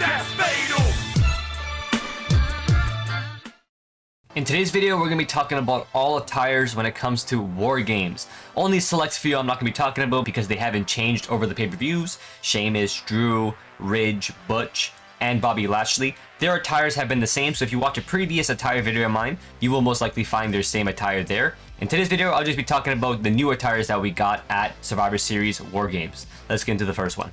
That's fatal. In today's video, we're going to be talking about all attires when it comes to war games. Only select few I'm not going to be talking about because they haven't changed over the pay-per-views. Sheamus, Drew, Ridge, Butch, and Bobby Lashley. Their attires have been the same, so if you watch a previous attire video of mine, you will most likely find their same attire there. In today's video, I'll just be talking about the new attires that we got at Survivor Series War Games. Let's get into the first one.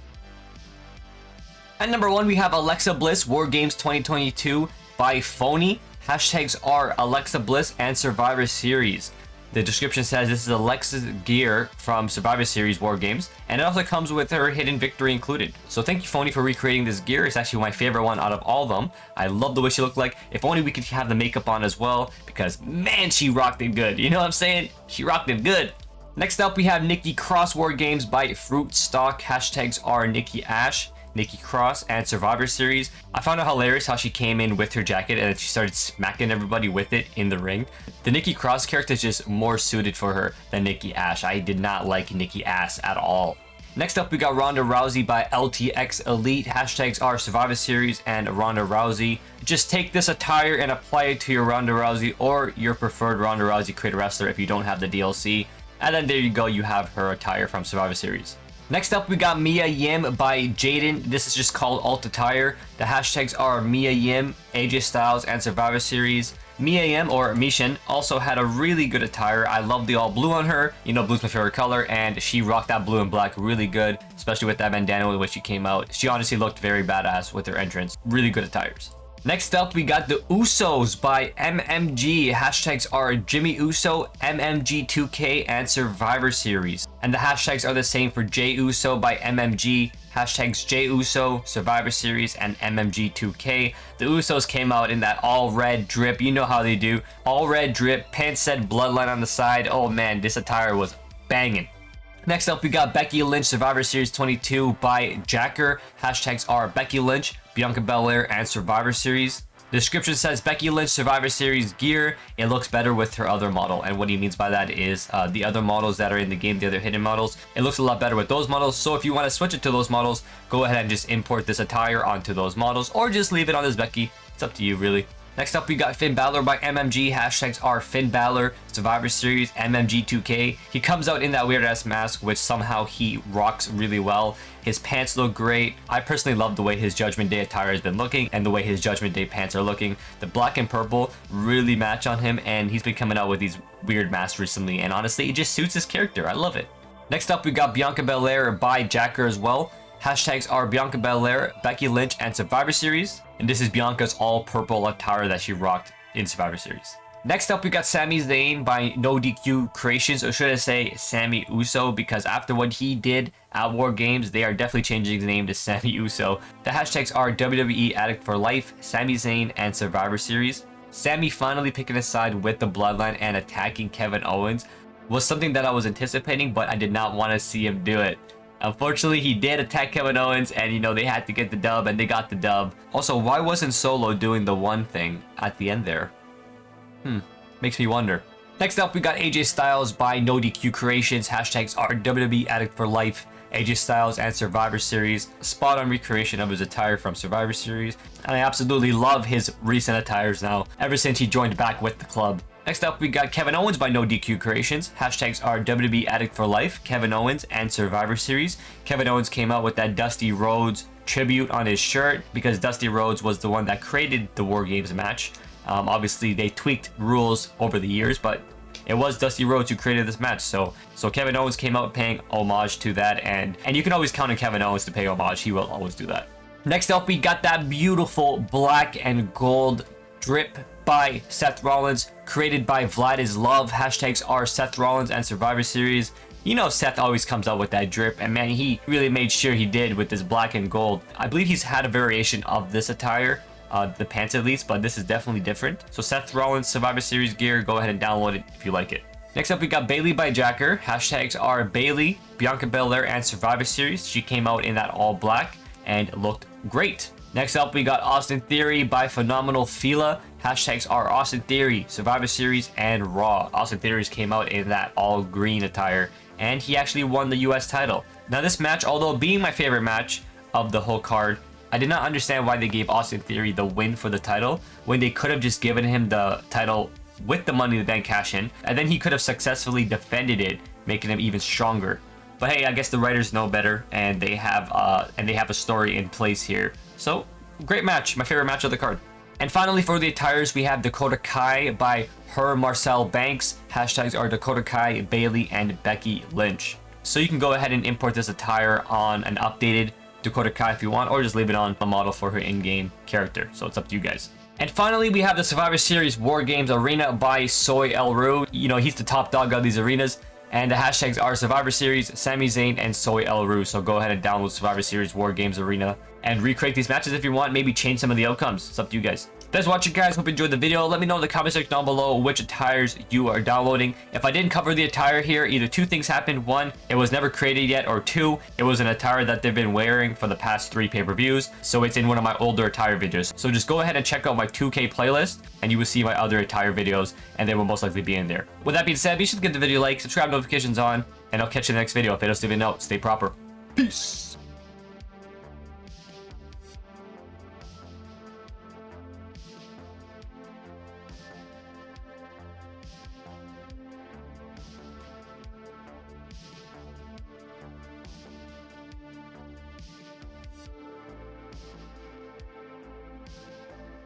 At number 1, we have Alexa Bliss War Games 2022 by Phony. Hashtags are Alexa Bliss and Survivor Series. The description says this is Alexa's gear from Survivor Series War Games, and it also comes with her hidden victory included. So thank you, Phony, for recreating this gear. It's actually my favorite one out of all of them. I love the way she looked like. If only we could have the makeup on as well, because man, she rocked it good. You know what I'm saying? She rocked it good. Next up, we have Nikki Cross War Games by Fruit Stock. Hashtags are Nikki Ash, Nikki Cross, and Survivor Series. I found it hilarious how she came in with her jacket and she started smacking everybody with it in the ring. The Nikki Cross character is just more suited for her than Nikki Ash. I did not like Nikki Ash at all. Next up, we got Ronda Rousey by LTX Elite. Hashtags are Survivor Series and Ronda Rousey. Just take this attire and apply it to your Ronda Rousey or your preferred Ronda Rousey creator wrestler if you don't have the DLC. And then there you go, you have her attire from Survivor Series. Next up, we got Mia Yim by Jaden. This is just called Alt Attire. The hashtags are Mia Yim, AJ Styles, and Survivor Series. Mia Yim, or Mishin, also had a really good attire. I love the all blue on her. You know, blue's my favorite color, and she rocked that blue and black really good, especially with that bandana when she came out. She honestly looked very badass with her entrance. Really good attires. Next up, we got the Usos by MMG. Hashtags are Jimmy Uso, MMG2K, and Survivor Series. And the hashtags are the same for Jey Uso by MMG, hashtags Jey Uso, Survivor Series, and MMG2K. The Usos came out in that all red drip. You know how they do. All red drip, pants said Bloodline on the side. Oh man, this attire was banging. Next up, we got Becky Lynch Survivor Series 22 by Jacker. Hashtags are Becky Lynch, Bianca Belair, and Survivor Series. The description says Becky Lynch Survivor Series gear. It looks better with her other model, and what he means by that is the other models that are in the game, the other hidden models, it looks a lot better with those models. So if you want to switch it to those models, go ahead and just import this attire onto those models, or just leave it on as Becky. It's up to you, really. Next up, we got Finn Balor by MMG. Hashtags are Finn Balor, Survivor Series, MMG2K. He comes out in that weird-ass mask, which somehow he rocks really well. His pants look great. I personally love the way his Judgment Day attire has been looking and the way his Judgment Day pants are looking. The black and purple really match on him, and he's been coming out with these weird masks recently, and honestly, it just suits his character. I love it. Next up, we got Bianca Belair by Jacker as well. Hashtags are Bianca Belair, Becky Lynch, and Survivor Series. And this is Bianca's all-purple attire that she rocked in Survivor Series. Next up, we got Sami Zayn by No DQ Creations, or should I say Sami Uso, because after what he did at War Games, they are definitely changing his name to Sami Uso. The hashtags are WWE Addict for Life, Sami Zayn, and Survivor Series. Sami finally picking a side with the Bloodline and attacking Kevin Owens was something that I was anticipating, but I did not want to see him do it. Unfortunately, he did attack Kevin Owens, and you know, they had to get the dub, and they got the dub. Also, why wasn't Solo doing the one thing at the end there? Makes me wonder. Next up, we got AJ Styles by No DQ Creations. Hashtags are WWE Addict for Life, AJ Styles, and Survivor Series. Spot on recreation of his attire from Survivor Series. And I absolutely love his recent attires now, ever since he joined back with the club. Next up, we got Kevin Owens by No DQ Creations. Hashtags are WWE Addict for Life, Kevin Owens, and Survivor Series. Kevin Owens came out with that Dusty Rhodes tribute on his shirt because Dusty Rhodes was the one that created the War Games match. Obviously, they tweaked rules over the years, but it was Dusty Rhodes who created this match. So Kevin Owens came out paying homage to that, and you can always count on Kevin Owens to pay homage. He will always do that. Next up, we got that beautiful black and gold drip by Seth Rollins, created by Vlad Is Love. Hashtags are Seth Rollins and Survivor Series. You know, Seth always comes out with that drip, and man, he really made sure he did with this black and gold. I believe he's had a variation of this attire, the pants at least, but this is definitely different. So Seth Rollins Survivor Series gear, go ahead and download it if you like it. Next up, we got Bayley by Jacker. Hashtags are Bayley, Bianca Belair, and Survivor Series. She came out in that all black and looked great. Next up, we got Austin Theory by Phenomenal Fila. Hashtags are Austin Theory, Survivor Series, and Raw. Austin Theory came out in that all green attire, and he actually won the US title. Now this match, although being my favorite match of the whole card, I did not understand why they gave Austin Theory the win for the title when they could have just given him the title with the Money in the Bank cash in, and then he could have successfully defended it, making him even stronger. But hey, I guess the writers know better, and they have a story in place here. So great match, my favorite match of the card. And finally, for the attires, we have Dakota Kai by Her Marcel Banks. Hashtags are Dakota Kai, Bailey, and Becky Lynch. So you can go ahead and import this attire on an updated Dakota Kai if you want, or just leave it on a model for her in-game character. So it's up to you guys. And finally, we have the Survivor Series War Games Arena by Soy El Ru. You know, he's the top dog of these arenas. And the hashtags are Survivor Series, Sami Zayn, and Soy El Ru. So go ahead and download Survivor Series War Games Arena and recreate these matches if you want. Maybe change some of the outcomes. It's up to you guys. Thanks for watching, guys. Hope you enjoyed the video. Let me know in the comment section down below which attires you are downloading. If I didn't cover the attire here, either two things happened. One, it was never created yet, or two, it was an attire that they've been wearing for the past 3 pay-per-views. So it's in one of my older attire videos. So just go ahead and check out my 2K playlist, and you will see my other attire videos, and they will most likely be in there. With that being said, be sure to give the video a like, subscribe, notifications on, and I'll catch you in the next video. If I don't even know, stay proper. Peace.